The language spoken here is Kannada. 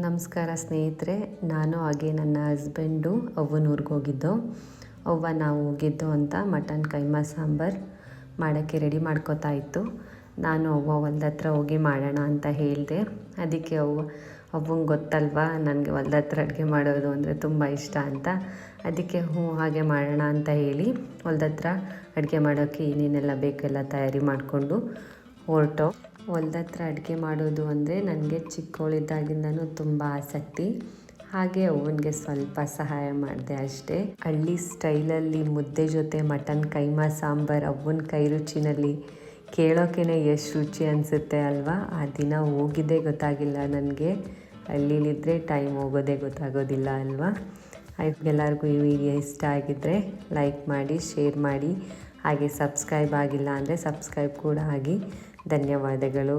ನಮಸ್ಕಾರ ಸ್ನೇಹಿತರೆ, ನಾನು ಹಾಗೆ ನನ್ನ ಹಸ್ಬೆಂಡು ಅವ್ವನೂರಿಗೆ ಹೋಗಿದ್ದು. ನಾವು ಹೋಗಿದ್ದು ಅಂತ ಮಟನ್ ಕೈಮಾ ಸಾಂಬಾರು ಮಾಡೋಕ್ಕೆ ರೆಡಿ ಮಾಡ್ಕೋತಾ ಇತ್ತು. ನಾನು ಹೊಲ್ದ ಹತ್ರ ಹೋಗಿ ಮಾಡೋಣ ಅಂತ ಹೇಳಿದೆ. ಅದಕ್ಕೆ ಅವ್ವಂಗೆ ಗೊತ್ತಲ್ವಾ ನನಗೆ ಹೊಲ್ದ ಹತ್ರ ಅಡುಗೆ ಮಾಡೋದು ಅಂದರೆ ತುಂಬ ಇಷ್ಟ ಅಂತ. ಅದಕ್ಕೆ ಹಾಗೆ ಮಾಡೋಣ ಅಂತ ಹೇಳಿ ಹೊಲ್ದ ಹತ್ರ ಅಡುಗೆ ಮಾಡೋಕ್ಕೆ ಏನೇನೆಲ್ಲ ಬೇಕೆಲ್ಲ ತಯಾರಿ ಮಾಡಿಕೊಂಡು ಹೊರಟು. ಹೊಲ್ದ ಹತ್ರ ಅಡುಗೆ ಮಾಡೋದು ಅಂದರೆ ನನಗೆ ಚಿಕ್ಕವಳಿದ್ದಾಗಿಂದನೂ ತುಂಬ ಆಸಕ್ತಿ. ಹಾಗೆ ಅವ್ವನಿಗೆ ಸ್ವಲ್ಪ ಸಹಾಯ ಮಾಡಿದೆ ಅಷ್ಟೇ. ಹಳ್ಳಿ ಸ್ಟೈಲಲ್ಲಿ ಮುದ್ದೆ ಜೊತೆ ಮಟನ್ ಕೈಮಾ ಸಾಂಬಾರು ಅವ್ವನ ಕೈ ರುಚಿನಲ್ಲಿ ಕೇಳೋಕೆ ಎಷ್ಟು ರುಚಿ ಅನಿಸುತ್ತೆ ಅಲ್ವಾ. ಆ ದಿನ ಹೋಗಿದ್ದೇ ಗೊತ್ತಾಗಿಲ್ಲ ನನಗೆ. ಹಳ್ಳಿಲಿದ್ದರೆ ಟೈಮ್ ಹೋಗೋದೇ ಗೊತ್ತಾಗೋದಿಲ್ಲ ಅಲ್ವಾ. ಎಲ್ಲರಿಗೂ ಈ ವಿಡಿಯೋ ಇಷ್ಟ ಆಗಿದ್ದರೆ ಲೈಕ್ ಮಾಡಿ, ಶೇರ್ ಮಾಡಿ, ಹಾಗೆ ಸಬ್ಸ್ಕ್ರೈಬ್ ಆಗಿಲ್ಲ ಅಂದರೆ ಸಬ್ಸ್ಕ್ರೈಬ್ ಕೂಡ ಆಗಿ. ಧನ್ಯವಾದಗಳು.